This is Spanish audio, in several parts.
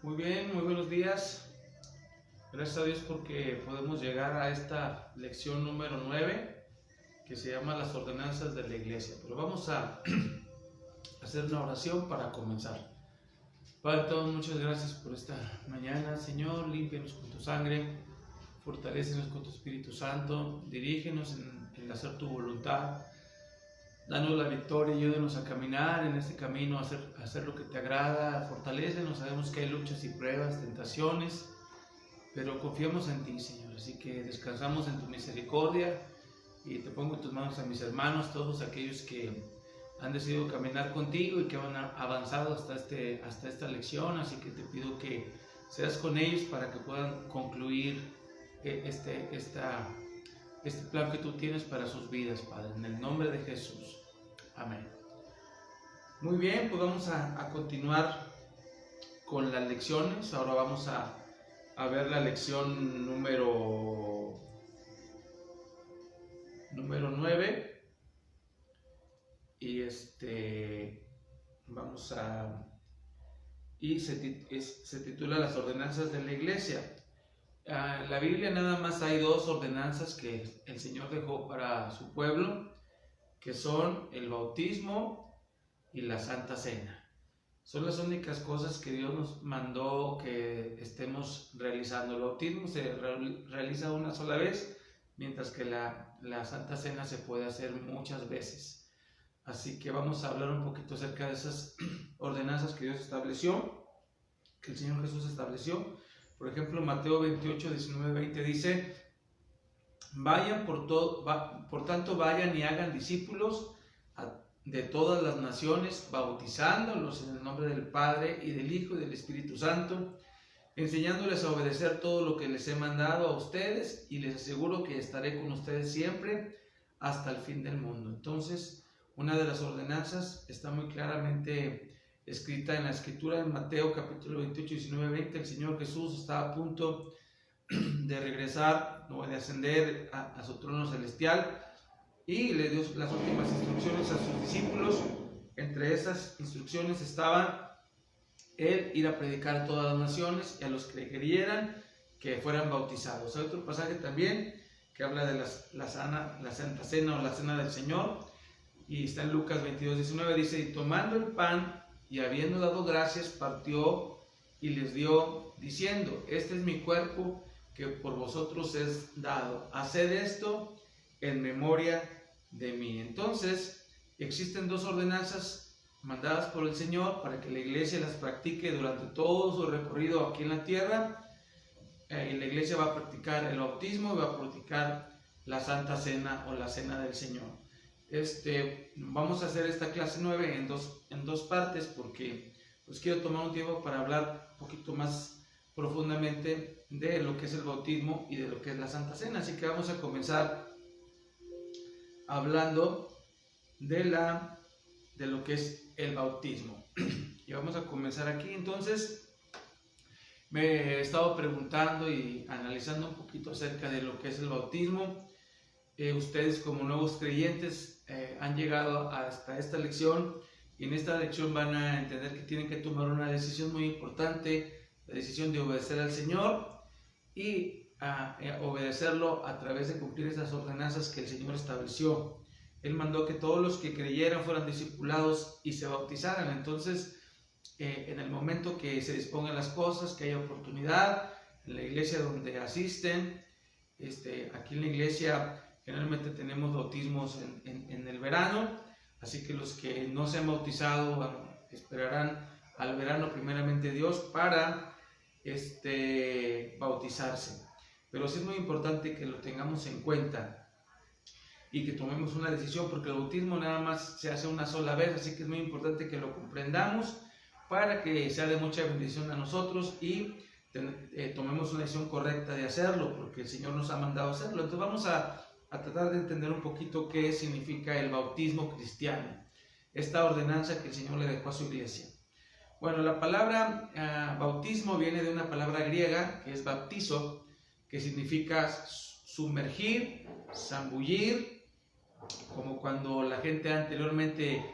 Muy bien, muy buenos días. Gracias a Dios porque podemos llegar a esta lección número 9 que se llama las ordenanzas de la iglesia. Pero vamos a hacer una oración para comenzar. Padre, todos muchas gracias por esta mañana. Señor, límpianos con tu sangre, fortalécenos con tu Espíritu Santo, dirígenos en hacer tu voluntad. Danos la victoria y ayúdanos a caminar en este camino, a hacer lo que te agrada, fortalécenos. Sabemos que hay luchas y pruebas, tentaciones, pero confiamos en ti, Señor. Así que descansamos en tu misericordia y te pongo en tus manos a mis hermanos, todos aquellos que han decidido caminar contigo y que han avanzado hasta esta lección. Así que te pido que seas con ellos para que puedan concluir este plan que tú tienes para sus vidas, Padre, en el nombre de Jesús. Amén. Muy bien, pues vamos a continuar con las lecciones. Ahora vamos a ver la lección número 9. Y se titula Las ordenanzas de la iglesia. La Biblia nada más hay dos ordenanzas que el Señor dejó para su pueblo, que son el bautismo y la Santa Cena. Son las únicas cosas que Dios nos mandó que estemos realizando. El bautismo se realiza una sola vez, mientras que la Santa Cena se puede hacer muchas veces. Así que vamos a hablar un poquito acerca de esas ordenanzas que Dios estableció, que el Señor Jesús estableció. Por ejemplo, Mateo 28, 19, 20 dice: por tanto vayan y hagan discípulos de todas las naciones, bautizándolos en el nombre del Padre y del Hijo y del Espíritu Santo, enseñándoles a obedecer todo lo que les he mandado a ustedes, y les aseguro que estaré con ustedes siempre hasta el fin del mundo. Entonces, una de las ordenanzas está muy claramente escrita en la Escritura, en Mateo capítulo 28, 19, 20. El Señor Jesús está a punto de regresar o de ascender a su trono celestial, y le dio las últimas instrucciones a sus discípulos. Entre esas instrucciones estaba el ir a predicar a todas las naciones, y a los que creyeran que fueran bautizados. Hay otro pasaje también que habla de la Santa Cena o la Cena del Señor, y está en Lucas 22, 19, dice: y tomando el pan y habiendo dado gracias, partió y les dio, diciendo: este es mi cuerpo que por vosotros es dado, haced esto en memoria de mí. Entonces, existen dos ordenanzas mandadas por el Señor para que la iglesia las practique durante todo su recorrido aquí en la tierra. Y la iglesia va a practicar el bautismo y va a practicar la Santa Cena o la Cena del Señor. Vamos a hacer esta clase 9 en dos partes, porque pues quiero tomar un tiempo para hablar un poquito más profundamente de lo que es el bautismo y de lo que es la Santa Cena. Así que vamos a comenzar hablando de lo que es el bautismo. Y vamos a comenzar aquí. Entonces, me he estado preguntando y analizando un poquito acerca de lo que es el bautismo. Ustedes, como nuevos creyentes, han llegado hasta esta lección, y en esta lección van a entender que tienen que tomar una decisión muy importante, la decisión de obedecer al Señor y obedecerlo a través de cumplir esas ordenanzas que el Señor estableció. Él mandó que todos los que creyeran fueran discipulados y se bautizaran. Entonces, en el momento que se dispongan las cosas, que haya oportunidad en la iglesia donde asisten, aquí en la iglesia generalmente tenemos bautismos en el verano, así que los que no se han bautizado, bueno, esperarán al verano primeramente Dios para bautizarse. Pero sí es muy importante que lo tengamos en cuenta y que tomemos una decisión, porque el bautismo nada más se hace una sola vez, así que es muy importante que lo comprendamos para que sea de mucha bendición a nosotros y tomemos una decisión correcta de hacerlo, porque el Señor nos ha mandado hacerlo. Entonces vamos a tratar de entender un poquito qué significa el bautismo cristiano, esta ordenanza que el Señor le dejó a su iglesia. Bueno, la palabra bautismo viene de una palabra griega que es baptizo, que significa sumergir, zambullir, como cuando la gente anteriormente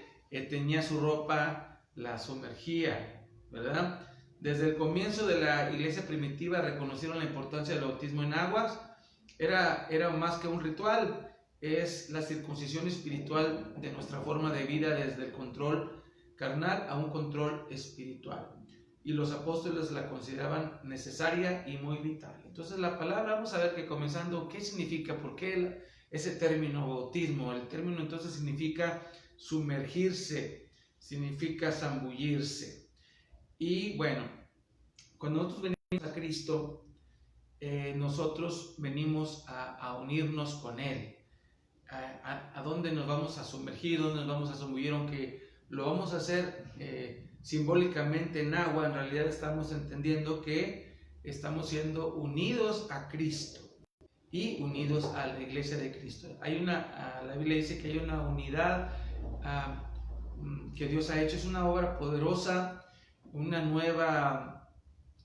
tenía su ropa, la sumergía, ¿verdad? Desde el comienzo de la iglesia primitiva reconocieron la importancia del bautismo en aguas. Era más que un ritual, es la circuncisión espiritual de nuestra forma de vida desde el control carnal a un control espiritual. Y los apóstoles la consideraban necesaria y muy vital. Entonces la palabra, vamos a ver que comenzando, ¿qué significa? ¿Por qué ese término bautismo? El término entonces significa sumergirse, significa zambullirse. Y bueno, cuando nosotros venimos a Cristo, nosotros venimos a unirnos con Él. ¿A dónde nos vamos a sumergir? ¿Dónde nos vamos a zambullir? Aunque lo vamos a hacer simbólicamente en agua, en realidad estamos entendiendo que estamos siendo unidos a Cristo y unidos a la iglesia de Cristo. La Biblia dice que hay una unidad que Dios ha hecho. Es una obra poderosa, una nueva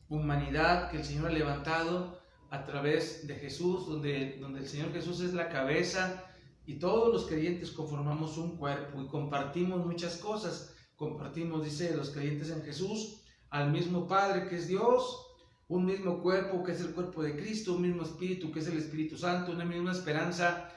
humanidad que el Señor ha levantado a través de Jesús, donde el Señor Jesús es la cabeza y todos los creyentes conformamos un cuerpo y compartimos muchas cosas. Compartimos, dice, los creyentes en Jesús, al mismo Padre que es Dios, un mismo cuerpo que es el cuerpo de Cristo, un mismo Espíritu que es el Espíritu Santo, una misma esperanza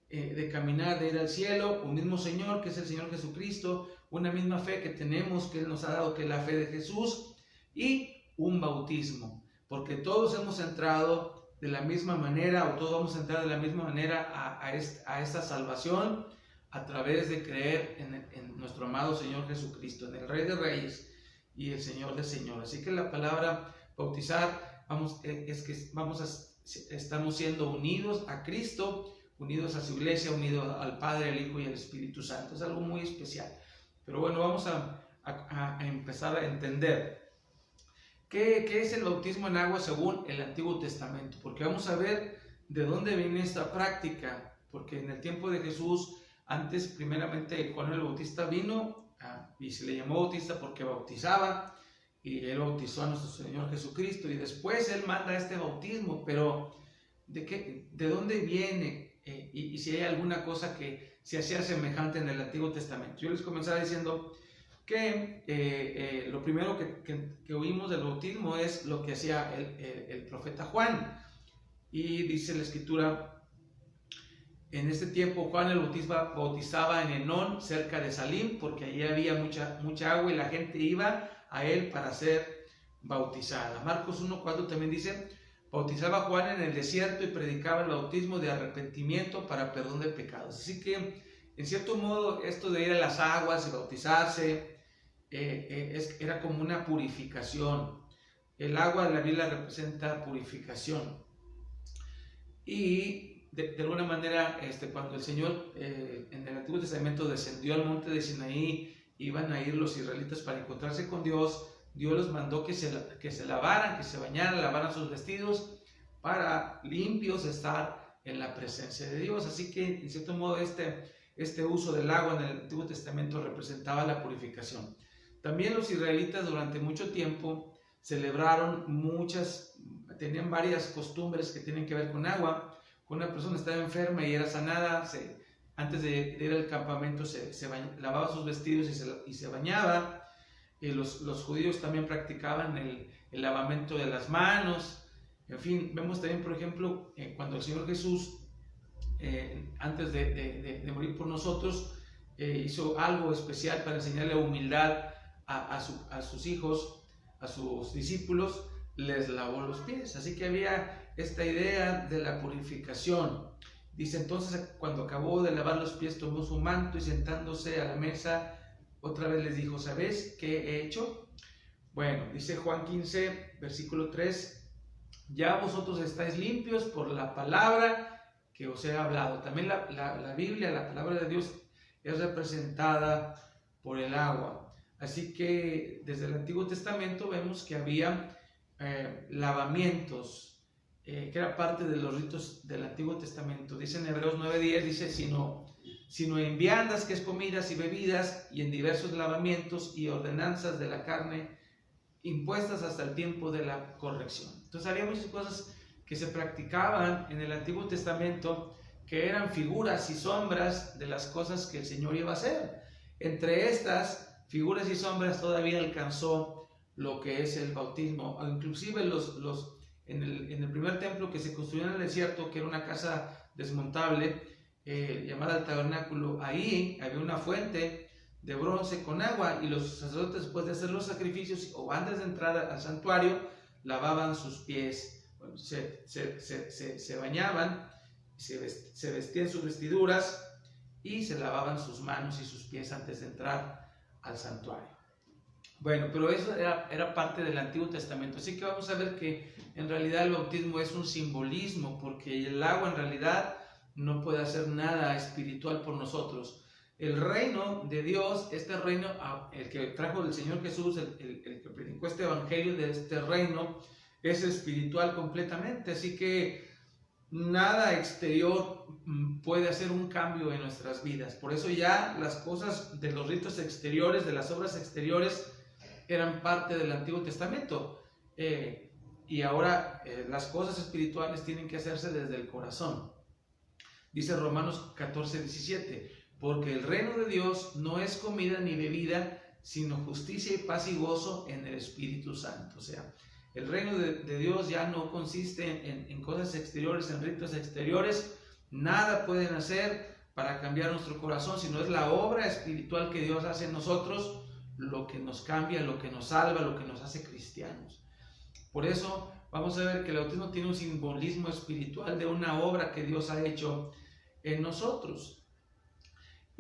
de caminar, de ir al cielo, un mismo Señor que es el Señor Jesucristo, una misma fe que tenemos, que Él nos ha dado, que es la fe de Jesús, y un bautismo, porque todos hemos entrado de la misma manera, o todos vamos a entrar de la misma manera a esta salvación a través de creer en nuestro amado Señor Jesucristo, en el Rey de Reyes y el Señor de Señores. Así que la palabra bautizar estamos siendo unidos a Cristo, unidos a su iglesia, unidos al Padre, al Hijo y al Espíritu Santo. Es algo muy especial. Pero bueno, vamos a empezar a entender ¿qué es el bautismo en agua según el Antiguo Testamento? Porque vamos a ver de dónde viene esta práctica. Porque en el tiempo de Jesús, antes primeramente Juan el Bautista vino y se le llamó Bautista porque bautizaba, y él bautizó a nuestro Señor Jesucristo, y después él manda este bautismo. Pero ¿de dónde viene? Y si hay alguna cosa que se hacía semejante en el Antiguo Testamento. Yo les comenzaba diciendo que lo primero que oímos del bautismo es lo que hacía el profeta Juan. Y dice la Escritura, en este tiempo Juan el Bautista bautizaba en Enón, cerca de Salim, porque allí había mucha agua y la gente iba a él para ser bautizada. Marcos 1:4 también dice, bautizaba Juan en el desierto y predicaba el bautismo de arrepentimiento para perdón de pecados. Así que, en cierto modo, esto de ir a las aguas y bautizarse era como una purificación. El agua en la Biblia representa purificación. Y de alguna manera, cuando el Señor en el Antiguo Testamento descendió al monte de Sinaí, iban a ir los israelitas para encontrarse con Dios. Dios los mandó que se lavaran, que se bañaran, lavaran sus vestidos para limpios estar en la presencia de Dios. Así que, en cierto modo, este uso del agua en el Antiguo Testamento representaba la purificación. También los israelitas durante mucho tiempo tenían varias costumbres que tienen que ver con agua. Cuando una persona estaba enferma y era sanada, antes de ir al campamento lavaba sus vestidos y se bañaba. Los judíos también practicaban el lavamiento de las manos. En fin, vemos también, por ejemplo, cuando el Señor Jesús, antes de morir por nosotros, hizo algo especial para enseñarle humildad a sus hijos, a sus discípulos, les lavó los pies. Así que había esta idea de la purificación. Dice entonces, cuando acabó de lavar los pies, tomó su manto y sentándose a la mesa, otra vez les dijo, ¿sabéis qué he hecho? Bueno, dice Juan 15, versículo 3, ya vosotros estáis limpios por la palabra que os he hablado. También la Biblia, la palabra de Dios, es representada por el agua. Así que desde el Antiguo Testamento vemos que había lavamientos, que era parte de los ritos del Antiguo Testamento. Dice en Hebreos 9:10, dice, sino en viandas, que es comidas y bebidas, y en diversos lavamientos y ordenanzas de la carne, impuestas hasta el tiempo de la corrección. Entonces había muchas cosas que se practicaban en el Antiguo Testamento que eran figuras y sombras de las cosas que el Señor iba a hacer. Entre estas figuras y sombras todavía alcanzó lo que es el bautismo. Inclusive en el primer templo que se construyó en el desierto, que era una casa desmontable, llamada el tabernáculo, ahí había una fuente de bronce con agua, y los sacerdotes, después de hacer los sacrificios o antes de entrar al santuario, lavaban sus pies. Bueno, se bañaban, se vestían sus vestiduras y se lavaban sus manos y sus pies antes de entrar al santuario. Bueno, pero eso era parte del Antiguo Testamento. Así que vamos a ver que en realidad el bautismo es un simbolismo, porque el agua en realidad no puede hacer nada espiritual por nosotros. El reino de Dios, este reino, el que trajo el Señor Jesús, el que predicó este evangelio de este reino, es espiritual completamente. Así que nada exterior puede hacer un cambio en nuestras vidas. Por eso ya las cosas de los ritos exteriores, de las obras exteriores, eran parte del Antiguo Testamento. Y ahora las cosas espirituales tienen que hacerse desde el corazón. Dice Romanos 14:17, porque el reino de Dios no es comida ni bebida, sino justicia y paz y gozo en el Espíritu Santo. O sea, el reino de Dios ya no consiste en cosas exteriores, en ritos exteriores. Nada pueden hacer para cambiar nuestro corazón, sino es la obra espiritual que Dios hace en nosotros lo que nos cambia, lo que nos salva, lo que nos hace cristianos. Por eso vamos a ver que el bautismo tiene un simbolismo espiritual de una obra que Dios ha hecho en nosotros.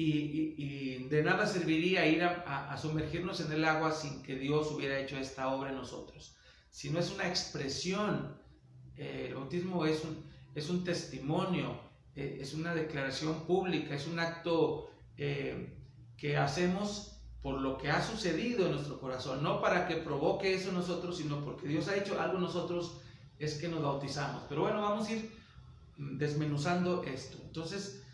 Y de nada serviría ir a sumergirnos en el agua sin que Dios hubiera hecho esta obra en nosotros. Si no es una expresión, el bautismo es un testimonio, es una declaración pública, es un acto que hacemos por lo que ha sucedido en nuestro corazón, no para que provoque eso en nosotros, sino porque Dios ha hecho algo en nosotros, es que nos bautizamos. Pero bueno, vamos a ir desmenuzando esto. Entonces,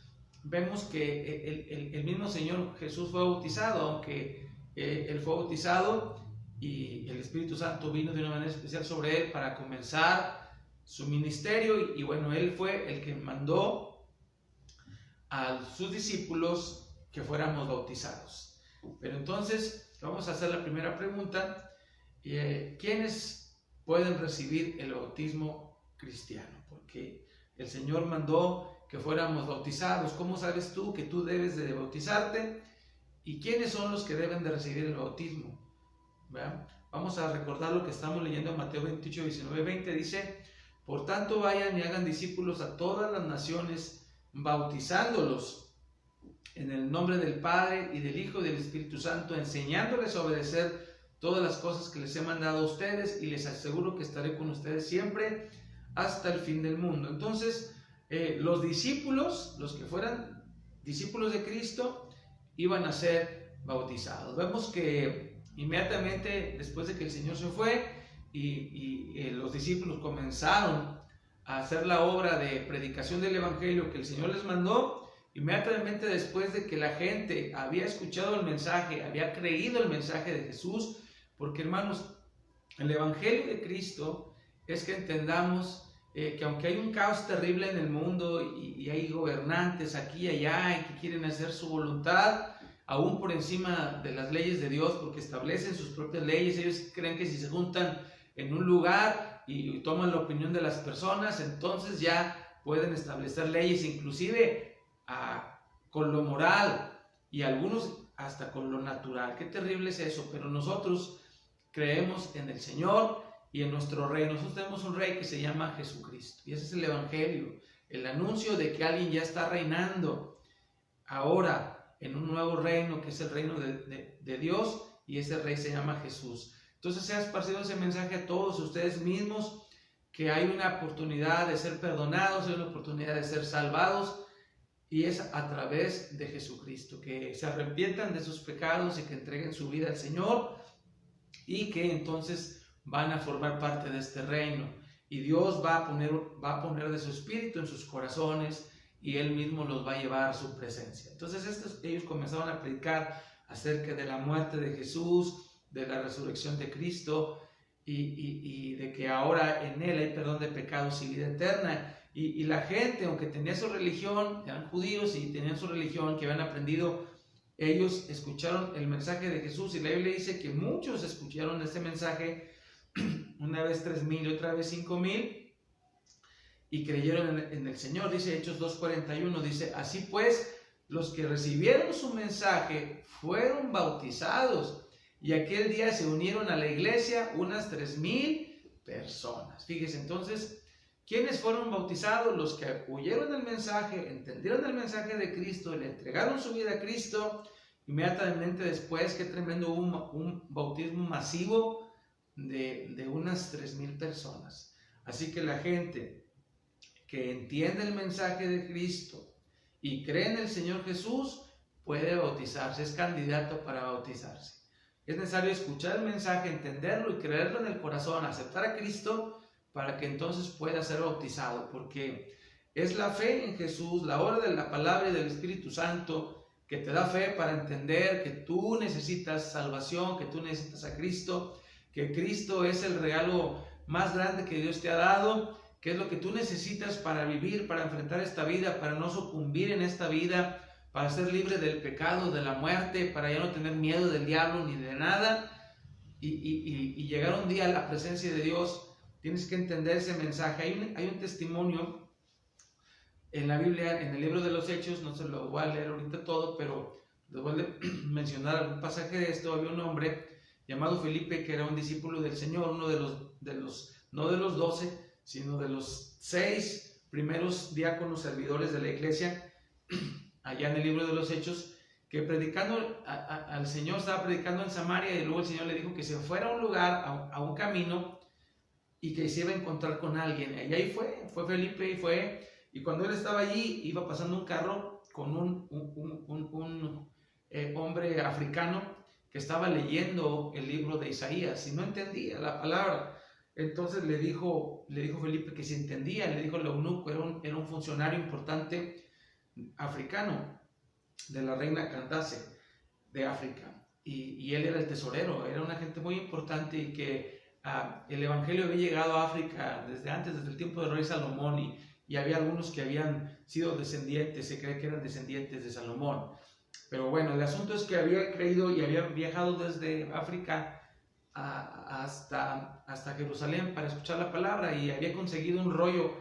vemos que el mismo Señor Jesús fue bautizado, aunque Él fue bautizado y el Espíritu Santo vino de una manera especial sobre Él para comenzar su ministerio, y bueno, Él fue el que mandó a sus discípulos que fuéramos bautizados. Pero entonces, vamos a hacer la primera pregunta. ¿Quiénes pueden recibir el bautismo cristiano? Porque el Señor mandó que fuéramos bautizados. ¿Cómo sabes tú que tú debes de bautizarte? ¿Y quiénes son los que deben de recibir el bautismo? ¿Vean? Vamos a recordar lo que estamos leyendo en Mateo 28, 19, 20. Dice, por tanto vayan y hagan discípulos a todas las naciones, bautizándolos en el nombre del Padre y del Hijo y del Espíritu Santo, enseñándoles a obedecer todas las cosas que les he mandado a ustedes, y les aseguro que estaré con ustedes siempre hasta el fin del mundo. Entonces, los discípulos, los que fueran discípulos de Cristo, iban a ser bautizados. Vemos que inmediatamente después de que el Señor se fue y los discípulos comenzaron a hacer la obra de predicación del Evangelio que el Señor les mandó, inmediatamente después de que la gente había escuchado el mensaje, había creído el mensaje de Jesús, porque hermanos, el Evangelio de Cristo es que entendamos que aunque hay un caos terrible en el mundo y hay gobernantes aquí y allá y que quieren hacer su voluntad, aún por encima de las leyes de Dios, porque establecen sus propias leyes, ellos creen que si se juntan en un lugar y toman la opinión de las personas, entonces ya pueden establecer leyes, inclusive con lo moral, y algunos hasta con lo natural. Qué terrible es eso, pero nosotros creemos en el Señor y en nuestro rey. Nosotros tenemos un rey que se llama Jesucristo, y ese es el Evangelio, el anuncio de que alguien ya está reinando ahora en un nuevo reino, que es el reino de Dios, y ese rey se llama Jesús. Entonces se ha esparcido ese mensaje a todos ustedes mismos, que hay una oportunidad de ser perdonados, hay una oportunidad de ser salvados, y es a través de Jesucristo, que se arrepientan de sus pecados y que entreguen su vida al Señor, y que entonces van a formar parte de este reino, y Dios va a poner de su espíritu en sus corazones, y Él mismo los va a llevar a su presencia. Entonces ellos comenzaron a predicar acerca de la muerte de Jesús, de la resurrección de Cristo, y de que ahora en Él hay perdón de pecados y vida eterna. Y la gente, aunque tenía su religión, eran judíos y tenían su religión que habían aprendido ellos escucharon el mensaje de Jesús, y la Biblia dice que muchos escucharon este mensaje, una vez 3,000 y otra vez 5,000, y creyeron en el Señor. Dice Hechos 2:41, dice, así pues, los que recibieron su mensaje fueron bautizados, y aquel día se unieron a la iglesia unas 3,000 personas. Fíjese, entonces, ¿quiénes fueron bautizados? Los que oyeron el mensaje, entendieron el mensaje de Cristo, le entregaron su vida a Cristo. Inmediatamente después, qué tremendo, un bautismo masivo de unas 3,000 personas. Así que la gente que entiende el mensaje de Cristo y cree en el Señor Jesús puede bautizarse, es candidato para bautizarse. Es necesario escuchar el mensaje, entenderlo y creerlo en el corazón, aceptar a Cristo para que entonces pueda ser bautizado, porque es la fe en Jesús, la obra de la palabra y del Espíritu Santo, que te da fe para entender que tú necesitas salvación, que tú necesitas a Cristo, que Cristo es el regalo más grande que Dios te ha dado, que es lo que tú necesitas para vivir, para enfrentar esta vida, para no sucumbir en esta vida, para ser libre del pecado, de la muerte, para ya no tener miedo del diablo ni de nada, y llegar un día a la presencia de Dios. Tienes que entender ese mensaje. Hay un testimonio en la Biblia, en el libro de los Hechos, no se lo voy a leer ahorita todo, pero les voy a mencionar algún pasaje de esto. Había un hombre llamado Felipe, que era un discípulo del Señor, uno no de los 12, sino de los 6 primeros diáconos servidores de la iglesia, allá en el libro de los Hechos, que predicando al Señor, estaba predicando en Samaria, y luego el Señor le dijo que se fuera a un lugar, a un camino, y que se iba a encontrar con alguien. Y ahí fue Felipe, y cuando él estaba allí, iba pasando un carro con un hombre africano que estaba leyendo el libro de Isaías, y no entendía la palabra. Entonces le dijo Felipe que si entendía. Le dijo el eunuco, era un funcionario importante africano, de la reina Candace de África, y él era el tesorero, era una gente muy importante, y que el evangelio había llegado a África desde el tiempo del rey Salomón, y había algunos que habían sido descendientes, se cree que eran descendientes de Salomón. Pero bueno, el asunto es que había creído y había viajado desde África hasta Jerusalén para escuchar la palabra, y había conseguido un rollo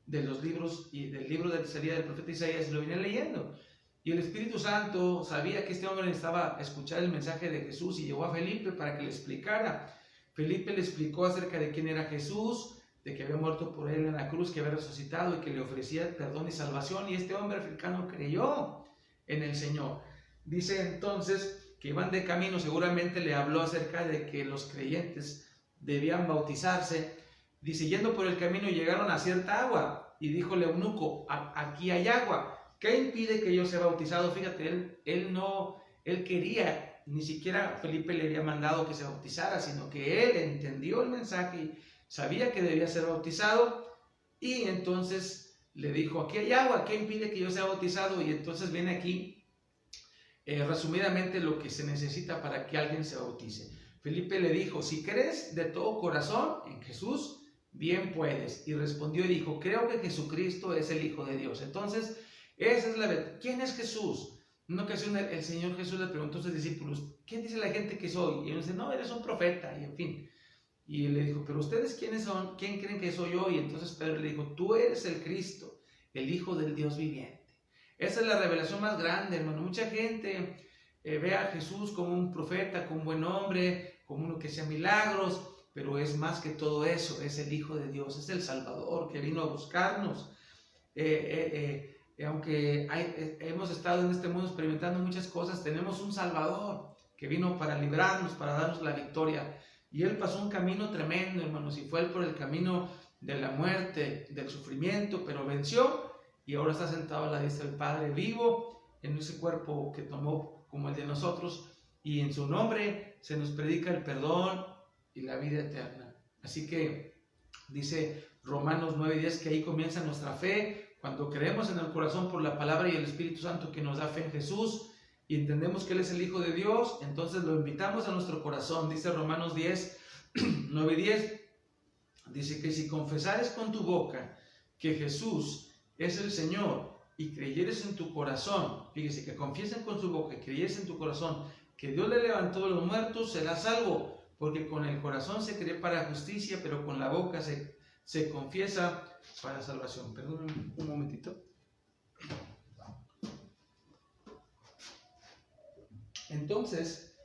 de los libros, y del libro sería del profeta Isaías, y lo venía leyendo. Y el Espíritu Santo sabía que este hombre necesitaba escuchar el mensaje de Jesús, y llevó a Felipe para que le explicara. Felipe le explicó acerca de quién era Jesús, de que había muerto por él en la cruz, que había resucitado y que le ofrecía perdón y salvación, y este hombre africano creyó en el Señor. Dice entonces que iban de camino, seguramente le habló acerca de que los creyentes debían bautizarse. Dice, yendo por el camino llegaron a cierta agua, y dijo el eunuco, aquí hay agua, ¿qué impide que yo sea bautizado? Fíjate, él quería, ni siquiera Felipe le había mandado que se bautizara, sino que él entendió el mensaje y sabía que debía ser bautizado, y entonces le dijo, aquí hay agua, ¿qué impide que yo sea bautizado? Y entonces viene aquí resumidamente lo que se necesita para que alguien se bautice. Felipe le dijo, si crees de todo corazón en Jesús, bien puedes. Y respondió y dijo, creo que Jesucristo es el Hijo de Dios. Entonces, esa es la verdad. ¿Quién es Jesús? En una ocasión el Señor Jesús le preguntó a sus discípulos, ¿quién dice la gente que soy? Y ellos dicen, no, eres un profeta, y en fin. Y él le dijo, pero ustedes ¿quiénes son? ¿Quién creen que soy yo? Y entonces Pedro le dijo, tú eres el Cristo, el Hijo del Dios viviente. Esa es la revelación más grande, hermano. Mucha gente ve a Jesús como un profeta, como un buen hombre, como uno que hacía milagros, pero es más que todo eso, es el Hijo de Dios, es el Salvador que vino a buscarnos. Aunque hemos estado en este mundo experimentando muchas cosas, tenemos un Salvador que vino para librarnos, para darnos la victoria. Y Él pasó un camino tremendo, hermanos, y fue por el camino de la muerte, del sufrimiento, pero venció, y ahora está sentado a la diestra del Padre, vivo en ese cuerpo que tomó como el de nosotros, y en su nombre se nos predica el perdón y la vida eterna. Así que dice Romanos 9:10 que ahí comienza nuestra fe, cuando creemos en el corazón por la palabra y el Espíritu Santo que nos da fe en Jesús, y entendemos que Él es el Hijo de Dios, entonces lo invitamos a nuestro corazón. Dice Romanos 9:10, dice que si confesares con tu boca que Jesús es el Señor, y creyeres en tu corazón, fíjese, que confiesen con su boca y creyeres en tu corazón que Dios le levantó de los muertos, serás salvo, porque con el corazón se cree para justicia, pero con la boca se confiesa para salvación. Perdón un momentito. Entonces,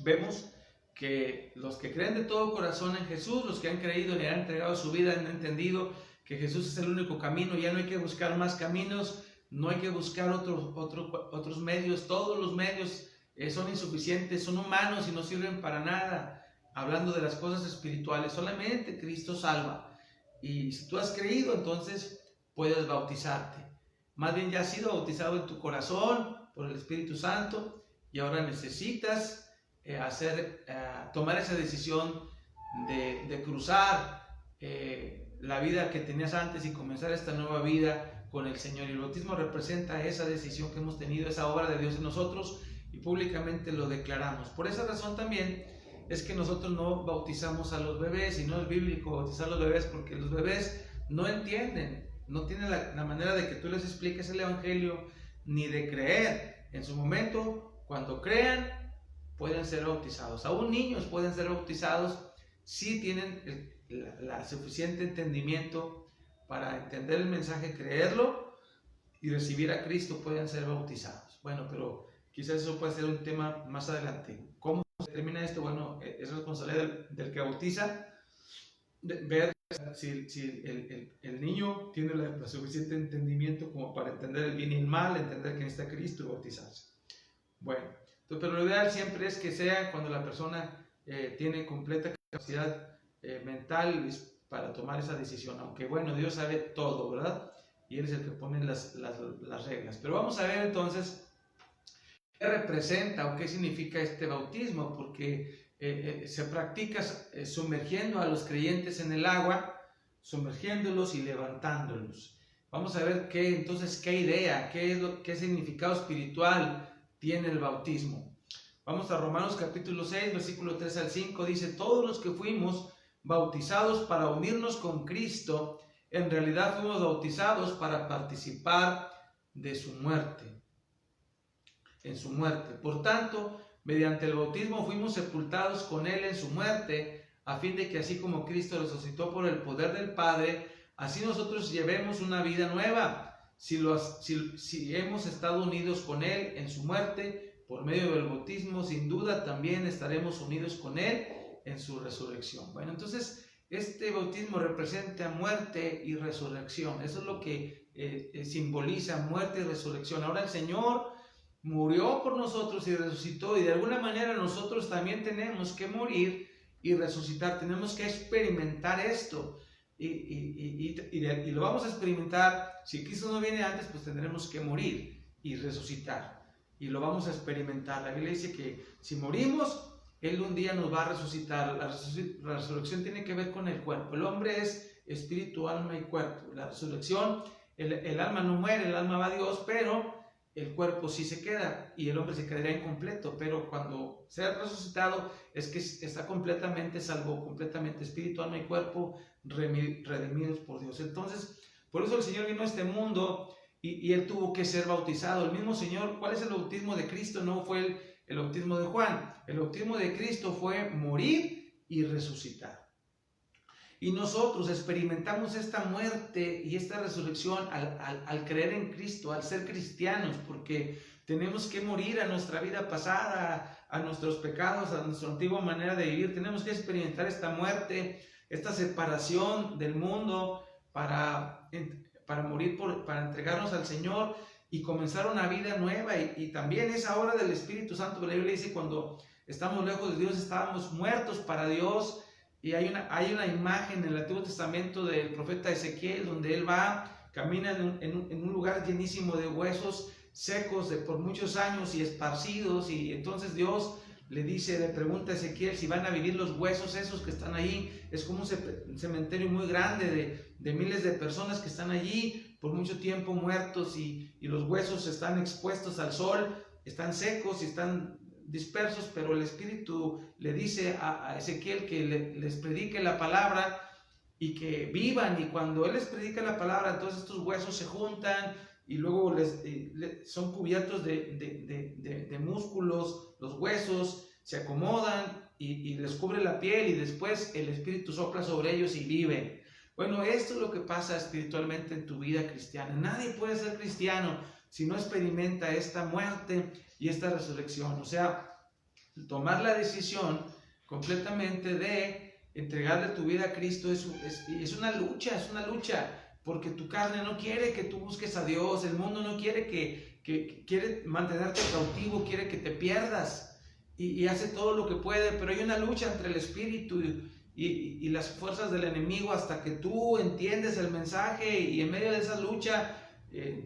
vemos que los que creen de todo corazón en Jesús, los que han creído, le han entregado su vida, han entendido que Jesús es el único camino, ya no hay que buscar más caminos, no hay que buscar otros medios, todos los medios son insuficientes, son humanos y no sirven para nada, hablando de las cosas espirituales, solamente Cristo salva. Y si tú has creído, entonces puedes bautizarte. Más bien ya has sido bautizado en tu corazón por el Espíritu Santo y ahora necesitas tomar esa decisión de cruzar la vida que tenías antes y comenzar esta nueva vida con el Señor. Y el bautismo representa esa decisión que hemos tenido, esa obra de Dios en nosotros, y públicamente lo declaramos. Por esa razón también es que nosotros no bautizamos a los bebés, y no es bíblico bautizar a los bebés, porque los bebés no entienden, no tienen la manera de que tú les expliques el Evangelio, ni de creer. En su momento, cuando crean, pueden ser bautizados. Aún niños pueden ser bautizados si tienen la suficiente entendimiento para entender el mensaje, creerlo y recibir a Cristo, pueden ser bautizados. Bueno, pero quizás eso puede ser un tema más adelante. ¿Cómo se determina esto? Bueno, es responsabilidad del que bautiza ver si el niño tiene la suficiente entendimiento como para entender el bien y el mal, entender que necesita Cristo y bautizarse. Bueno, pero lo ideal siempre es que sea cuando la persona tiene completa capacidad mental para tomar esa decisión, aunque bueno, Dios sabe todo, ¿verdad? Y Él es el que pone las reglas. Pero vamos a ver entonces qué representa o qué significa este bautismo, porque se practica sumergiendo a los creyentes en el agua, sumergiéndolos y levantándolos. Vamos a ver qué idea, qué significado espiritual tiene el bautismo. Vamos a Romanos capítulo 6, versículo 3 al 5, dice: todos los que fuimos bautizados para unirnos con Cristo, en realidad fuimos bautizados para participar de su muerte, en su muerte. Por tanto, mediante el bautismo fuimos sepultados con Él en su muerte, a fin de que así como Cristo resucitó por el poder del Padre, así nosotros llevemos una vida nueva. Si hemos estado unidos con Él en su muerte, por medio del bautismo, sin duda también estaremos unidos con Él en su resurrección. Bueno, entonces este bautismo representa muerte y resurrección. Eso es lo que simboliza muerte y resurrección. Ahora el Señor murió por nosotros y resucitó, y de alguna manera nosotros también tenemos que morir y resucitar. Tenemos que experimentar esto. Y lo vamos a experimentar. Si Cristo no viene antes, pues tendremos que morir y resucitar, y lo vamos a experimentar. La Biblia dice que si morimos, Él un día nos va a resucitar. La resurrección tiene que ver con el cuerpo. El hombre es espíritu, alma y cuerpo. La resurrección, el alma no muere, el alma va a Dios, pero el cuerpo sí se queda, y el hombre se quedaría incompleto. Pero cuando sea resucitado es que está completamente salvo, completamente espíritu, alma y cuerpo redimidos por Dios. Entonces, por eso el Señor vino a este mundo y Él tuvo que ser bautizado. El mismo Señor, ¿cuál es el bautismo de Cristo? No fue el bautismo de Juan. El bautismo de Cristo fue morir y resucitar. Y nosotros experimentamos esta muerte y esta resurrección al creer en Cristo, al ser cristianos, porque tenemos que morir a nuestra vida pasada, a nuestros pecados, a nuestra antigua manera de vivir. Tenemos que experimentar esta muerte, esta separación del mundo para morir, para entregarnos al Señor y comenzar una vida nueva. Y también esa obra del Espíritu Santo. La Biblia dice: cuando estamos lejos de Dios, estábamos muertos para Dios. Y hay una imagen en el Antiguo Testamento del profeta Ezequiel, donde él camina en un lugar llenísimo de huesos secos por muchos años y esparcidos. Y entonces Dios le pregunta a Ezequiel si van a vivir los huesos esos que están ahí. Es como un cementerio muy grande de miles de personas que están allí por mucho tiempo muertos, y los huesos están expuestos al sol, están secos y están dispersos. Pero el Espíritu le dice a Ezequiel que les predique la palabra, y que vivan, y cuando Él les predica la palabra, entonces estos huesos se juntan y luego son cubiertos de músculos, los huesos se acomodan y les cubre la piel, y después el Espíritu sopla sobre ellos y viven. Bueno, esto es lo que pasa espiritualmente en tu vida cristiana. Nadie puede ser cristiano si no experimenta esta muerte y esta resurrección. O sea, tomar la decisión completamente de entregarle tu vida a Cristo es una lucha, porque tu carne no quiere que tú busques a Dios, el mundo no quiere quiere mantenerte cautivo, quiere que te pierdas, y hace todo lo que puede, pero hay una lucha entre el espíritu y las fuerzas del enemigo hasta que tú entiendes el mensaje, y en medio de esa lucha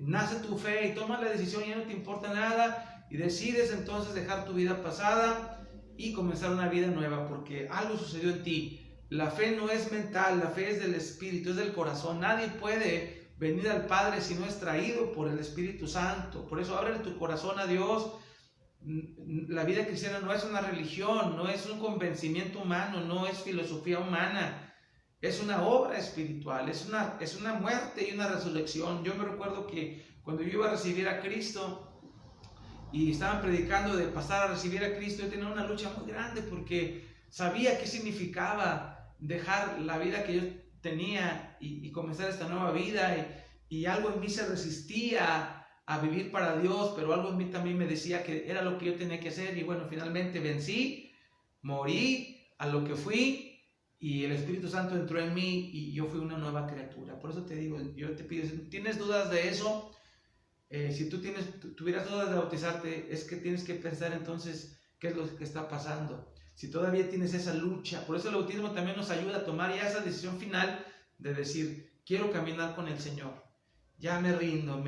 nace tu fe y tomas la decisión, ya no te importa nada, y decides entonces dejar tu vida pasada y comenzar una vida nueva, porque algo sucedió en ti. La fe no es mental, la fe es del Espíritu, es del corazón. Nadie puede venir al Padre si no es traído por el Espíritu Santo. Por eso ábrele tu corazón a Dios. La vida cristiana no es una religión, no es un convencimiento humano, no es filosofía humana. Es una obra espiritual, es una muerte y una resurrección. Yo me recuerdo que cuando yo iba a recibir a Cristo y estaban predicando de pasar a recibir a Cristo, yo tenía una lucha muy grande porque sabía qué significaba dejar la vida que yo tenía y comenzar esta nueva vida, y algo en mí se resistía a vivir para Dios, pero algo en mí también me decía que era lo que yo tenía que hacer, y bueno, finalmente vencí, morí a lo que fui, y el Espíritu Santo entró en mí y yo fui una nueva criatura. Por eso te digo, yo te pido, si tienes dudas de eso, si tú tuvieras dudas de bautizarte, es que tienes que pensar entonces qué es lo que está pasando. Si todavía tienes esa lucha, por eso el bautismo también nos ayuda a tomar ya esa decisión final de decir, quiero caminar con el Señor, ya me rindo,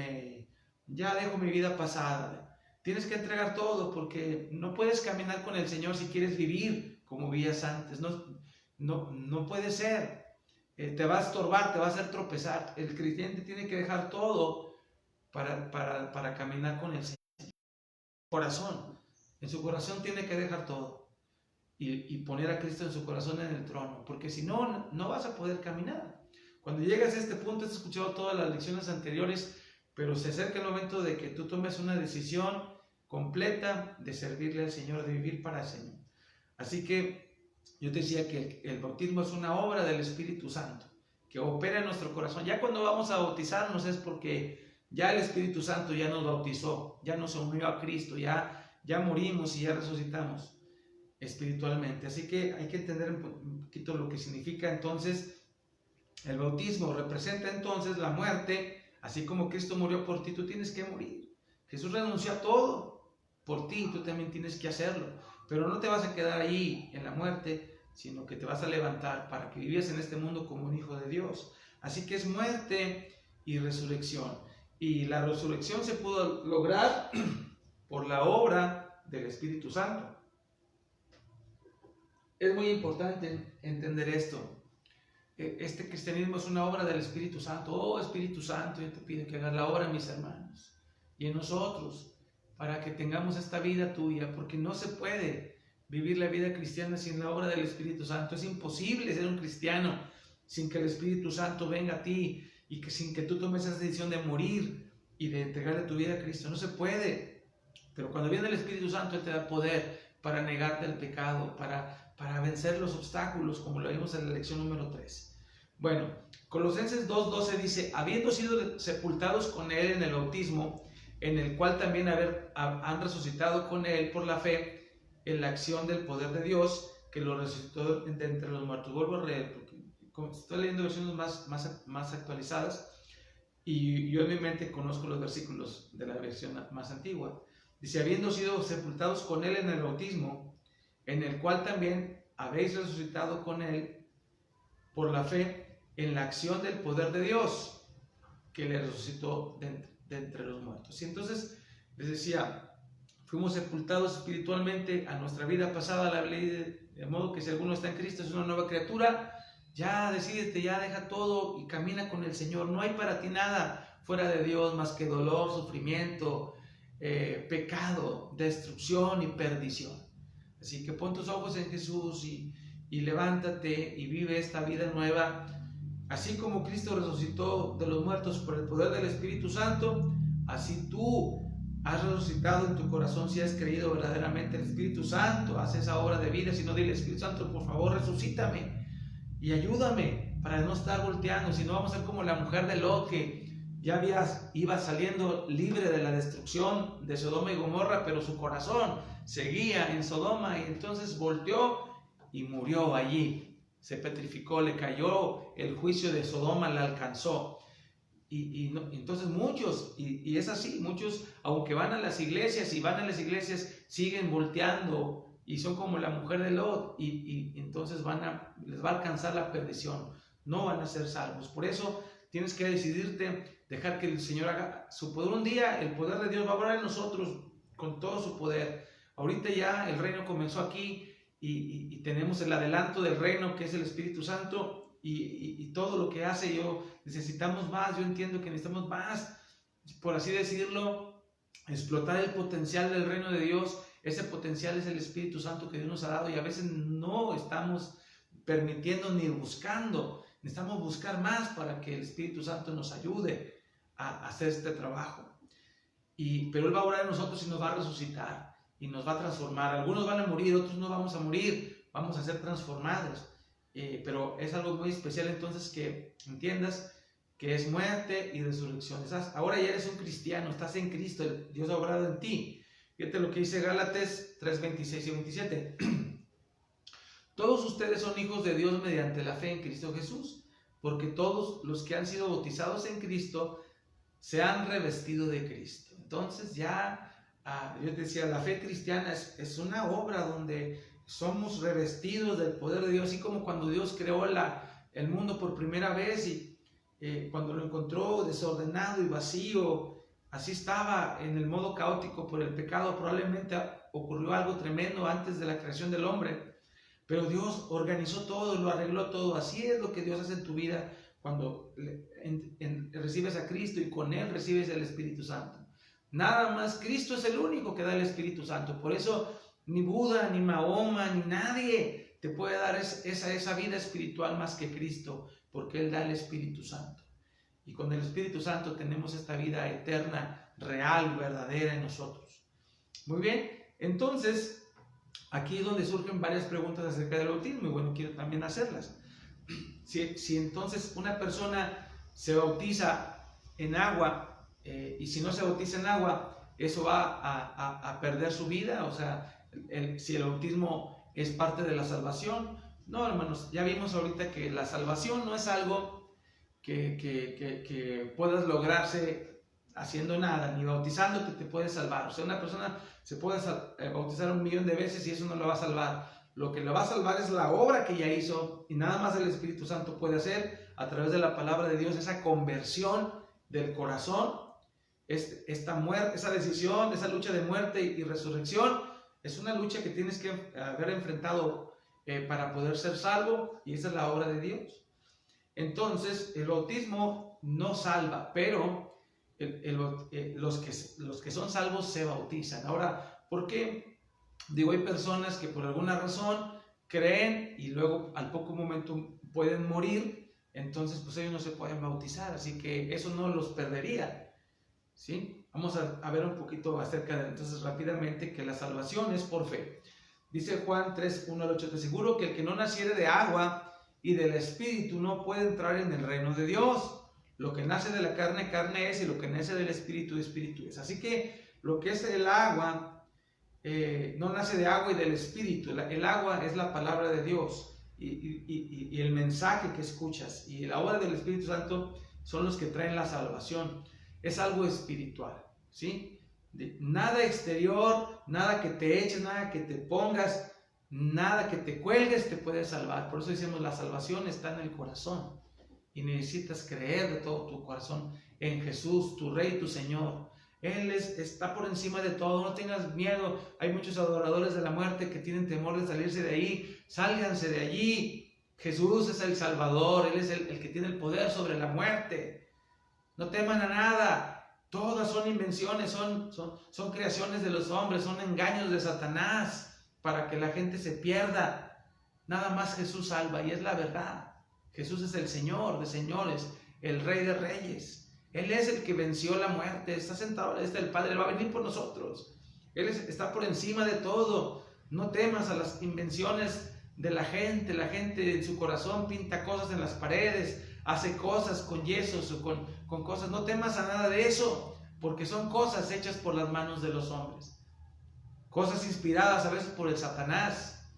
ya dejo mi vida pasada. Tienes que entregar todo, porque no puedes caminar con el Señor si quieres vivir como vivías antes. No puede ser. Te va a estorbar, te va a hacer tropezar. El creyente tiene que dejar todo para caminar con el Señor. En su corazón tiene que dejar todo y poner a Cristo en su corazón en el trono, porque si no, no vas a poder caminar. Cuando llegas a este punto, has escuchado todas las lecciones anteriores, pero se acerca el momento de que tú tomes una decisión completa de servirle al Señor, de vivir para el Señor. Así que yo te decía que el bautismo es una obra del Espíritu Santo que opera en nuestro corazón. Ya cuando vamos a bautizarnos es porque ya el Espíritu Santo ya nos bautizó, ya nos unió a Cristo, ya morimos y ya resucitamos espiritualmente. Así que hay que entender un poquito lo que significa entonces el bautismo. Representa entonces la muerte. Así como Cristo murió por ti, tú tienes que morir. Jesús renunció a todo por ti, tú también tienes que hacerlo. Pero no te vas a quedar ahí en la muerte, sino que te vas a levantar para que vivas en este mundo como un hijo de Dios. Así que es muerte y resurrección. Y la resurrección se pudo lograr por la obra del Espíritu Santo. Es muy importante entender esto. Este cristianismo es una obra del Espíritu Santo. Oh Espíritu Santo, yo te pido que hagas la obra en mis hermanos y en nosotros, para que tengamos esta vida tuya, porque no se puede vivir la vida cristiana sin la obra del Espíritu Santo. Es imposible ser un cristiano sin que el Espíritu Santo venga a ti y que sin que tú tomes esa decisión de morir y de entregarle tu vida a Cristo. No se puede. Pero cuando viene el Espíritu Santo, Él te da poder para negarte el pecado, para vencer los obstáculos, como lo vimos en la lección número 3. Bueno, Colosenses 2:12 dice, habiendo sido sepultados con Él en el bautismo, en el cual también han resucitado con Él por la fe en la acción del poder de Dios, que lo resucitó de entre los muertos. Vuelvo a leer, porque estoy leyendo versiones más actualizadas, y yo en mi mente conozco los versículos de la versión más antigua. Dice, habiendo sido sepultados con Él en el bautismo, en el cual también habéis resucitado con Él por la fe en la acción del poder de Dios, que le resucitó de entre los muertos. Y entonces les decía, fuimos sepultados espiritualmente a nuestra vida pasada, la ley de modo que si alguno está en Cristo es una nueva criatura. Ya decídete, ya deja todo y camina con el Señor. No hay para ti nada fuera de Dios más que dolor, sufrimiento, pecado, destrucción y perdición. Así que pon tus ojos en Jesús y levántate y vive esta vida nueva Así como Cristo resucitó de los muertos por el poder del Espíritu Santo, así tú has resucitado en tu corazón si has creído verdaderamente en el Espíritu Santo. Haz esa obra de vida, si no, dile: Espíritu Santo, por favor, resucítame y ayúdame para no estar volteando, si no vamos a ser como la mujer de Lot, que ya iba saliendo libre de la destrucción de Sodoma y Gomorra, pero su corazón seguía en Sodoma, y entonces volteó y murió allí, se petrificó, le cayó el juicio de Sodoma, la alcanzó. Entonces muchos, y es así, muchos, aunque van a las iglesias siguen volteando y son como la mujer de Lot, y entonces les va a alcanzar la perdición, no van a ser salvos. Por eso tienes que decidirte, dejar que el Señor haga su poder. Un día el poder de Dios va a obrar en nosotros con todo su poder. Ahorita ya el reino comenzó aquí, y tenemos el adelanto del reino, que es el Espíritu Santo, y todo lo que hace. Necesitamos más. Yo entiendo que necesitamos más, por así decirlo, explotar el potencial del reino de Dios. Ese potencial es el Espíritu Santo que Dios nos ha dado, y a veces no estamos permitiendo ni buscando. Necesitamos buscar más para que el Espíritu Santo nos ayude a hacer este trabajo. Pero Él va a orar en nosotros y nos va a resucitar y nos va a transformar. Algunos van a morir, otros no vamos a morir, vamos a ser transformados. Pero es algo muy especial, entonces, que entiendas que es muerte y resurrección. Ahora ya eres un cristiano, estás en Cristo, Dios ha obrado en ti. Fíjate lo que dice Gálatas 3, 26 y 27. Todos ustedes son hijos de Dios mediante la fe en Cristo Jesús, porque todos los que han sido bautizados en Cristo se han revestido de Cristo. Entonces ya, yo te decía, la fe cristiana es una obra donde somos revestidos del poder de Dios, así como cuando Dios creó el mundo por primera vez, y cuando lo encontró desordenado y vacío, así estaba en el modo caótico por el pecado. Probablemente ocurrió algo tremendo antes de la creación del hombre, pero Dios organizó todo, lo arregló todo. Así es lo que Dios hace en tu vida cuando recibes a Cristo, y con Él recibes el Espíritu Santo. Nada más, Cristo es el único que da el Espíritu Santo. Por eso ni Buda, ni Mahoma, ni nadie te puede dar esa vida espiritual más que Cristo, porque Él da el Espíritu Santo. Y con el Espíritu Santo tenemos esta vida eterna, real, verdadera en nosotros. Muy bien, entonces aquí es donde surgen varias preguntas acerca del bautismo, y bueno, quiero también hacerlas. Si entonces una persona se bautiza en agua, y si no se bautiza en agua, eso va a perder su vida. O sea, si el bautismo es parte de la salvación. No, hermanos, ya vimos ahorita que la salvación no es algo que puedas lograrse haciendo nada, ni bautizándote te puedes salvar. O sea, una persona se puede bautizar 1,000,000 de veces y eso no lo va a salvar. Lo que lo va a salvar es la obra que ya hizo, y nada más el Espíritu Santo puede hacer a través de la palabra de Dios, esa conversión del corazón, esta muerte, esa decisión, esa lucha de muerte y resurrección. Es una lucha que tienes que haber enfrentado para poder ser salvo, y esa es la obra de Dios. Entonces, el bautismo no salva, pero los que son salvos se bautizan. Ahora, ¿por qué? Digo, hay personas que por alguna razón creen y luego al poco momento pueden morir, entonces pues ellos no se pueden bautizar, así que eso no los perdería, ¿sí? Vamos a ver un poquito acerca de, entonces, rápidamente, que la salvación es por fe. Dice Juan 3, 1 al 8, te aseguro que el que no naciere de agua y del Espíritu no puede entrar en el reino de Dios. Lo que nace de la carne, carne es, y lo que nace del Espíritu, Espíritu es. Así que lo que es el agua, no nace de agua y del Espíritu. El agua es la palabra de Dios y el mensaje que escuchas, y la obra del Espíritu Santo son los que traen la salvación. Es algo espiritual, ¿sí? Nada exterior, nada que te eches, nada que te pongas, nada que te cuelgues te puede salvar. Por eso decimos, la salvación está en el corazón, y necesitas creer de todo tu corazón en Jesús, tu Rey, tu Señor. Él está por encima de todo. No tengas miedo. Hay muchos adoradores de la muerte que tienen temor de salirse de ahí. Sálganse de allí. Jesús es el Salvador. Él es el que tiene el poder sobre la muerte. No teman a nada. Todas son invenciones, son creaciones de los hombres, son engaños de Satanás para que la gente se pierda. Nada más Jesús salva, y es la verdad. Jesús es el Señor de señores, el Rey de reyes. Él es el que venció la muerte, está sentado a la diestra del Padre, Él va a venir por nosotros. Él está por encima de todo. No temas a las invenciones de la gente en su corazón pinta cosas en las paredes, hace cosas con yesos o con cosas. No temas a nada de eso, porque son cosas hechas por las manos de los hombres. Cosas inspiradas a veces por el Satanás.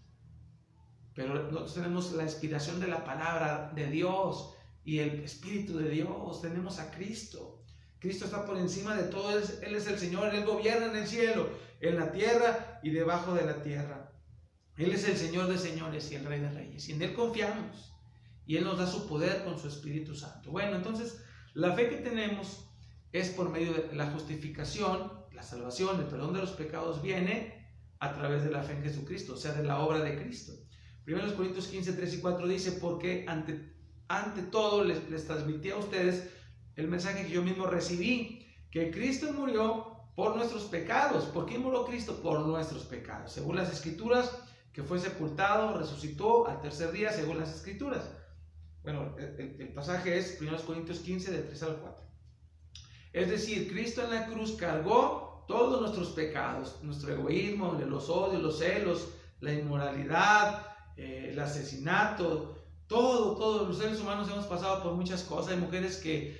Pero nosotros tenemos la inspiración de la palabra de Dios y el Espíritu de Dios. Tenemos a Cristo. Cristo está por encima de todo. Él es el Señor. Él gobierna en el cielo, en la tierra y debajo de la tierra. Él es el Señor de señores y el Rey de reyes. Y en Él confiamos. Y Él nos da su poder con su Espíritu Santo. Bueno, entonces la fe que tenemos es por medio de la justificación, la salvación, el perdón de los pecados viene a través de la fe en Jesucristo, o sea, de la obra de Cristo. 1 Corintios 15, 3 y 4 dice: porque ante todo les transmití a ustedes el mensaje que yo mismo recibí, que Cristo murió por nuestros pecados. ¿Por qué murió Cristo? Por nuestros pecados. Según las Escrituras, que fue sepultado, resucitó al tercer día, según las Escrituras. Bueno, el pasaje es 1 Corintios 15, de 3 al 4. Es decir, Cristo en la cruz cargó todos nuestros pecados, nuestro egoísmo, los odios, los celos, la inmoralidad, el asesinato, todos los seres humanos hemos pasado por muchas cosas. Hay mujeres que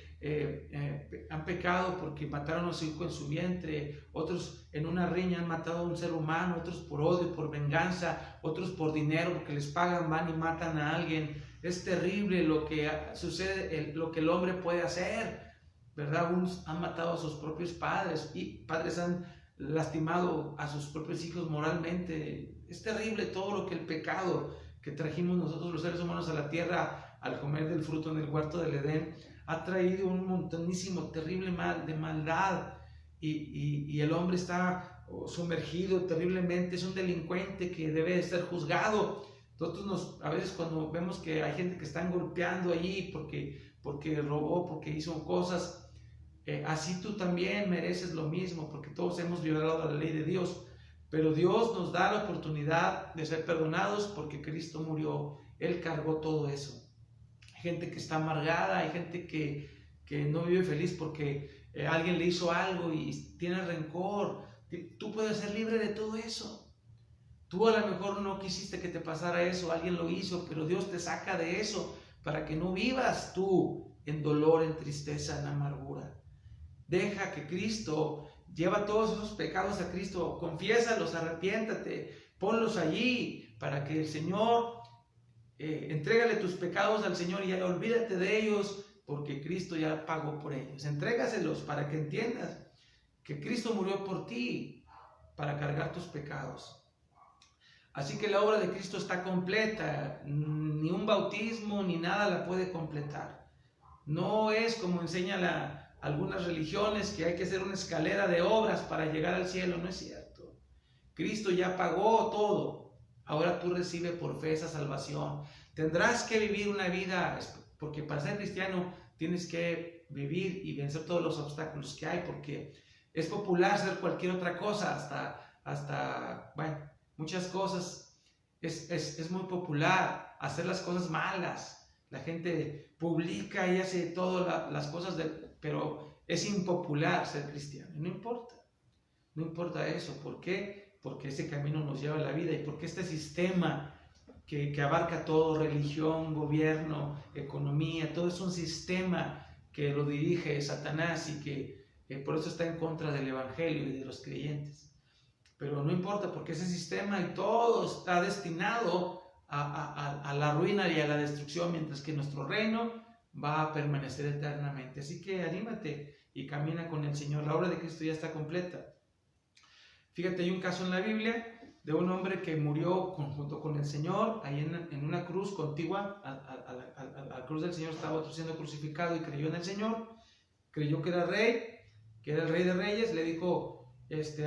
han pecado porque mataron a su hijo en su vientre, otros en una riña han matado a un ser humano, otros por odio, por venganza, otros por dinero, porque les pagan, van y matan a alguien. Es terrible lo que sucede, lo que el hombre puede hacer, ¿verdad? Unos han matado a sus propios padres y padres han lastimado a sus propios hijos moralmente. Es terrible todo lo que el pecado que trajimos nosotros los seres humanos a la tierra al comer del fruto en el huerto del Edén ha traído un montonísimo terrible de maldad, y el hombre está sumergido terriblemente, es un delincuente que debe de ser juzgado. Nosotros a veces cuando vemos que hay gente que están golpeando allí porque robó, porque hizo cosas, así tú también mereces lo mismo, porque todos hemos violado la ley de Dios. Pero Dios nos da la oportunidad de ser perdonados porque Cristo murió. Él cargó todo eso. Hay gente que está amargada, hay gente que no vive feliz porque alguien le hizo algo y tiene rencor. Tú puedes ser libre de todo eso. Tú a lo mejor no quisiste que te pasara eso, alguien lo hizo, pero Dios te saca de eso para que no vivas tú en dolor, en tristeza, en amargura. Deja que Cristo, lleva todos esos pecados a Cristo, confiésalos, arrepiéntate, ponlos allí para que el Señor, entrégale tus pecados al Señor y ya olvídate de ellos porque Cristo ya pagó por ellos. Entrégaselos para que entiendas que Cristo murió por ti para cargar tus pecados. Así que la obra de Cristo está completa, ni un bautismo ni nada la puede completar. No es como enseña algunas religiones que hay que hacer una escalera de obras para llegar al cielo. No es cierto. Cristo ya pagó todo. Ahora tú recibes por fe esa salvación. Tendrás que vivir una vida, porque para ser cristiano tienes que vivir y vencer todos los obstáculos que hay, porque es popular ser cualquier otra cosa, hasta bueno, muchas cosas. Es muy popular hacer las cosas malas. La gente publica y hace todas las cosas, pero es impopular ser cristiano. No importa eso. ¿Por qué? Porque ese camino nos lleva a la vida y porque este sistema que abarca todo, religión, gobierno, economía, todo es un sistema que lo dirige Satanás y que por eso está en contra del Evangelio y de los creyentes. Pero no importa, porque ese sistema y todo está destinado a la ruina y a la destrucción, mientras que nuestro reino va a permanecer eternamente. Así que anímate y camina con el Señor. La obra de Cristo ya está completa. Fíjate, hay un caso en la Biblia de un hombre que murió junto con el Señor, ahí en una cruz contigua a la cruz del Señor. Estaba otro siendo crucificado y creyó en el Señor, creyó que era rey, que era el Rey de reyes. Le dijo,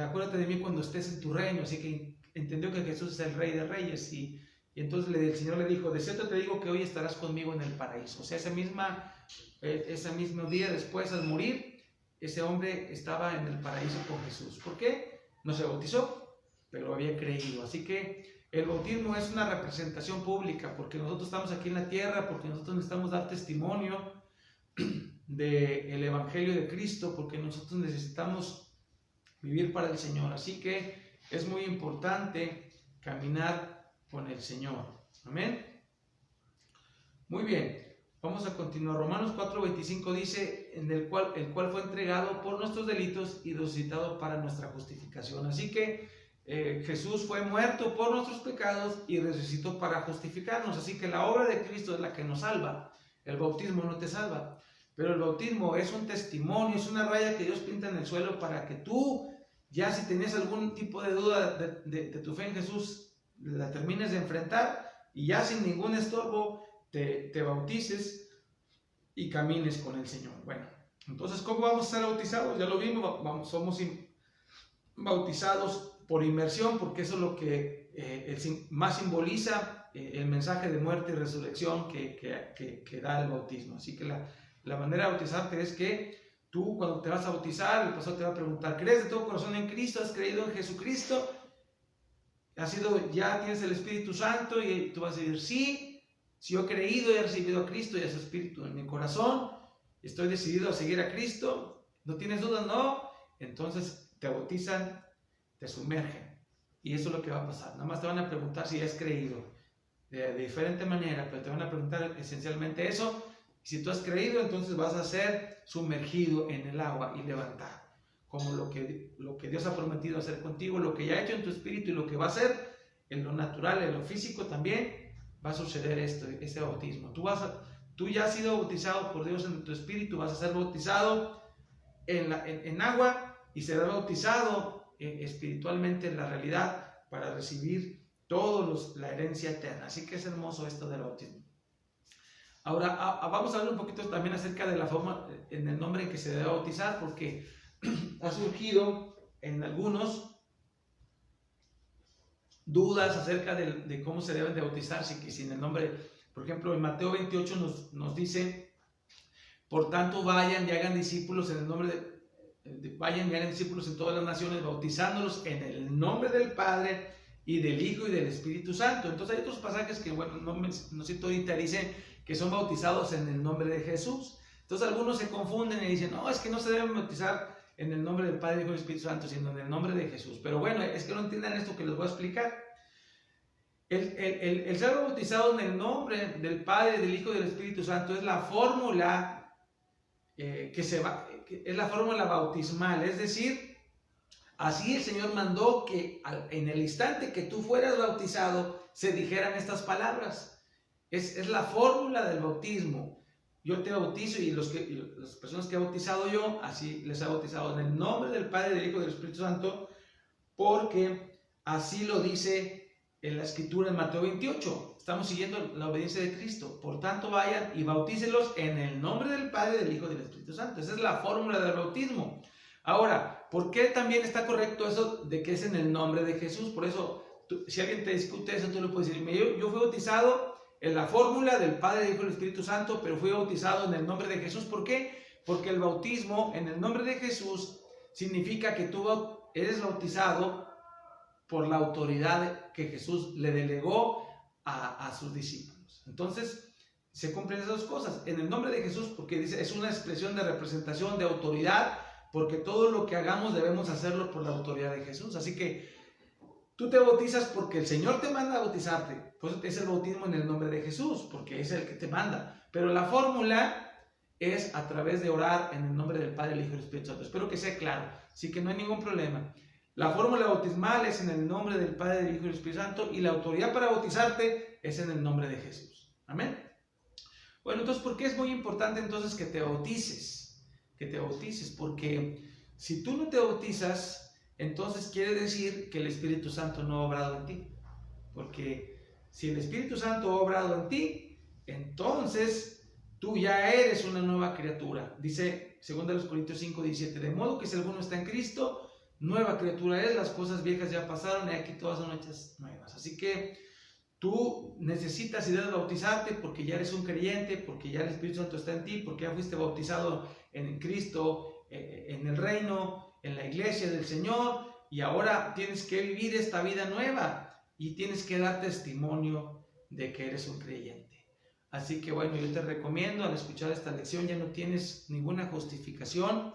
acuérdate de mí cuando estés en tu reino. Así que entendió que Jesús es el Rey de reyes, y entonces el Señor le dijo, de cierto te digo que hoy estarás conmigo en el paraíso. O sea, ese mismo día después, al morir, ese hombre estaba en el paraíso con Jesús. ¿Por qué? No se bautizó, pero había creído. Así que El bautismo es una representación pública, porque nosotros estamos aquí en la tierra, porque nosotros necesitamos dar testimonio del Evangelio de Cristo, porque nosotros necesitamos vivir para el Señor. Así que es muy importante caminar con el Señor. Amén. Muy bien, vamos a continuar. Romanos 4:25 dice, el cual fue entregado por nuestros delitos y resucitado para nuestra justificación. Así que Jesús fue muerto por nuestros pecados y resucitó para justificarnos. Así que la obra de Cristo es la que nos salva. El bautismo no te salva, pero el bautismo es un testimonio, es una raya que Dios pinta en el suelo para que tú, ya si tenías algún tipo de duda de tu fe en Jesús, la termines de enfrentar y ya sin ningún estorbo te bautices y camines con el Señor. Bueno, entonces, ¿cómo vamos a ser bautizados? Ya lo vimos, somos bautizados por inmersión, porque eso es lo que más simboliza el mensaje de muerte y resurrección que da el bautismo. Así que la manera de bautizarte es que tú, cuando te vas a bautizar, el pastor te va a preguntar, ¿crees de todo corazón en Cristo? ¿Has creído en Jesucristo? ¿Ya tienes el Espíritu Santo? Y tú vas a decir, sí, si yo he creído y he recibido a Cristo y a su Espíritu en mi corazón, estoy decidido a seguir a Cristo. ¿No tienes dudas? No. Entonces te bautizan, te sumergen, y eso es lo que va a pasar. Nada más te van a preguntar si has creído de diferente manera, pero te van a preguntar esencialmente eso. Si tú has creído, entonces vas a ser sumergido en el agua y levantado, como lo que Dios ha prometido hacer contigo, lo que ya ha hecho en tu espíritu y lo que va a hacer en lo natural, en lo físico también va a suceder este bautismo. Tú ya has sido bautizado por Dios en tu espíritu, vas a ser bautizado en agua y serás bautizado espiritualmente en la realidad para recibir la herencia eterna. Así que es hermoso esto del bautismo. Ahora vamos a hablar un poquito también acerca de la forma, en el nombre en que se debe bautizar, porque ha surgido en algunos dudas acerca de cómo se deben de bautizar, si en el nombre, por ejemplo, en Mateo 28 nos dice, por tanto vayan y hagan discípulos en el nombre vayan y hagan discípulos en todas las naciones, bautizándolos en el nombre del Padre y del Hijo y del Espíritu Santo. Entonces hay otros pasajes que, bueno, no cito ahorita, dicen que son bautizados en el nombre de Jesús. Entonces algunos se confunden y dicen, no, es que no se deben bautizar en el nombre del Padre, Hijo y Espíritu Santo, sino en el nombre de Jesús. Pero bueno, es que no entiendan esto que les voy a explicar. El ser bautizado en el nombre del Padre, del Hijo y del Espíritu Santo es la fórmula es la fórmula bautismal. Es decir, así el Señor mandó que en el instante que tú fueras bautizado se dijeran estas palabras. Es la fórmula del bautismo. Yo te bautizo, y las personas que he bautizado yo, así les he bautizado en el nombre del Padre, del Hijo y del Espíritu Santo, porque así lo dice en la Escritura en Mateo 28. Estamos siguiendo la obediencia de Cristo. Por tanto, vayan y bautícelos en el nombre del Padre, del Hijo y del Espíritu Santo. Esa es la fórmula del bautismo. Ahora, ¿por qué también está correcto eso de que es en el nombre de Jesús? Por eso, si alguien te discute eso, tú le puedes decir, yo fui bautizado en la fórmula del Padre, del Hijo y del Espíritu Santo, pero fui bautizado en el nombre de Jesús. ¿Por qué? Porque el bautismo en el nombre de Jesús significa que tú eres bautizado por la autoridad que Jesús le delegó a sus discípulos. Entonces, se cumplen esas dos cosas. En el nombre de Jesús, porque dice, es una expresión de representación, de autoridad, porque todo lo que hagamos debemos hacerlo por la autoridad de Jesús. Así que tú te bautizas porque el Señor te manda a bautizarte. Pues es el bautismo en el nombre de Jesús, porque es el que te manda. Pero la fórmula es a través de orar en el nombre del Padre, el Hijo y el Espíritu Santo. Espero que sea claro. Así que no hay ningún problema. La fórmula bautismal es en el nombre del Padre, del Hijo y del Espíritu Santo, y la autoridad para bautizarte es en el nombre de Jesús. Amén. Bueno, entonces, ¿por qué es muy importante entonces que te bautices? Que te bautices, porque si tú no te bautizas, entonces quiere decir que el Espíritu Santo no ha obrado en ti. Porque si el Espíritu Santo ha obrado en ti, entonces tú ya eres una nueva criatura. Dice 2 Corintios 5:17, de modo que si alguno está en Cristo, nueva criatura es, las cosas viejas ya pasaron y aquí todas son hechas nuevas. Así que tú necesitas y debes bautizarte porque ya eres un creyente, porque ya el Espíritu Santo está en ti, porque ya fuiste bautizado en Cristo, en el reino, en la iglesia del Señor, y ahora tienes que vivir esta vida nueva. y tienes que dar testimonio de que eres un creyente. Así que bueno, yo te recomiendo, al escuchar esta lección ya no tienes ninguna justificación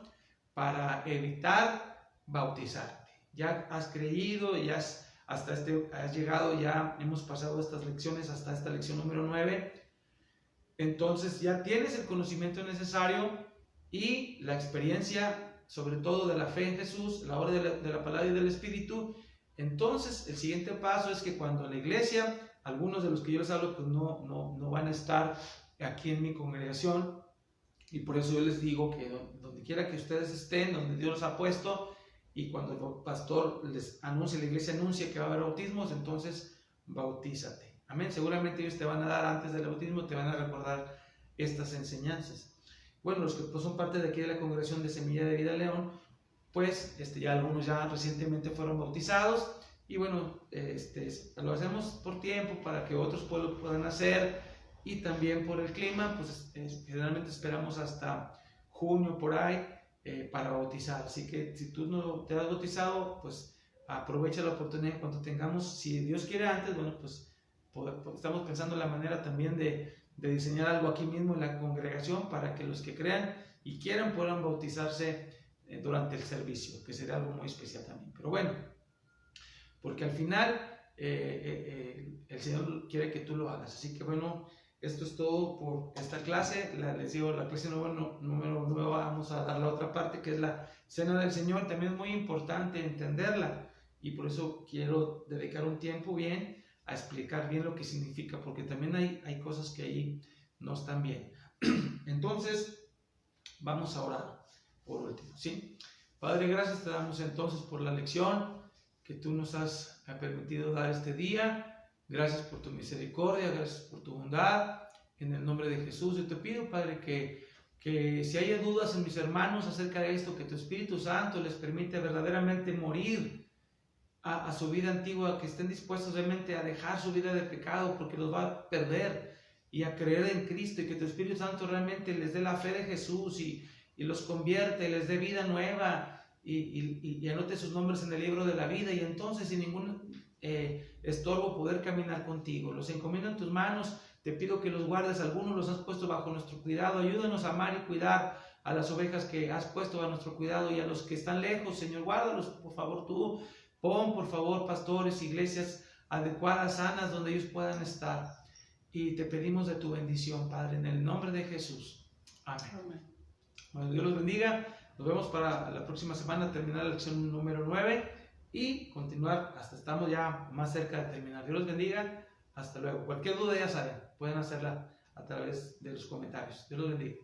para evitar bautizarte. Ya has creído, ya has llegado, ya hemos pasado estas lecciones hasta esta lección número 9. Entonces ya tienes el conocimiento necesario y la experiencia, sobre todo de la fe en Jesús, la obra de la palabra y del Espíritu. Entonces el siguiente paso es que cuando en la iglesia, algunos de los que yo les hablo pues no van a estar aquí en mi congregación, y por eso yo les digo que donde quiera que ustedes estén, donde Dios los ha puesto, y cuando el pastor les anuncie, la iglesia anuncia que va a haber bautismos, entonces bautízate. Amén. Seguramente ellos te van a dar antes del bautismo, te van a recordar estas enseñanzas. Bueno, los que pues, son parte de aquí de la congregación de Semilla de Vida León, pues ya algunos ya recientemente fueron bautizados, y bueno, lo hacemos por tiempo para que otros pueblos puedan hacer, y también por el clima, pues generalmente esperamos hasta junio por ahí para bautizar. Así que si tú no te has bautizado, pues aprovecha la oportunidad cuando tengamos, si Dios quiere antes, bueno, pues estamos pensando en la manera también de diseñar algo aquí mismo en la congregación para que los que crean y quieran puedan bautizarse durante el servicio, que sería algo muy especial también. Pero bueno, porque al final el Señor quiere que tú lo hagas. Así que bueno, esto es todo por esta clase. Les digo, la clase número 9 vamos a dar la otra parte, que es la Cena del Señor. También es muy importante entenderla, y por eso quiero dedicar un tiempo bien a explicar bien lo que significa, porque también hay cosas que ahí no están bien. Entonces, vamos a orar por último, ¿sí? Padre, gracias te damos entonces por la lección que tú nos has permitido dar este día. Gracias por tu misericordia, gracias por tu bondad. En el nombre de Jesús, yo te pido, Padre, que si hay dudas en mis hermanos acerca de esto, que tu Espíritu Santo les permite verdaderamente morir a su vida antigua, que estén dispuestos realmente a dejar su vida de pecado porque los va a perder, y a creer en Cristo, y que tu Espíritu Santo realmente les dé la fe de Jesús y los convierte, les dé vida nueva, y anote sus nombres en el libro de la vida, y entonces sin ningún estorbo poder caminar contigo. Los encomiendo en tus manos, te pido que los guardes. Algunos los has puesto bajo nuestro cuidado, ayúdanos a amar y cuidar a las ovejas que has puesto a nuestro cuidado, y a los que están lejos, Señor, guárdalos por favor tú. Pon, por favor, pastores, iglesias adecuadas, sanas, donde ellos puedan estar. Y te pedimos de tu bendición, Padre, en el nombre de Jesús. Amén. Amén. Bueno, Dios los bendiga. Nos vemos para la próxima semana, terminar la lección número 9 y continuar hasta estamos ya más cerca de terminar. Dios los bendiga. Hasta luego. Cualquier duda ya saben, pueden hacerla a través de los comentarios. Dios los bendiga.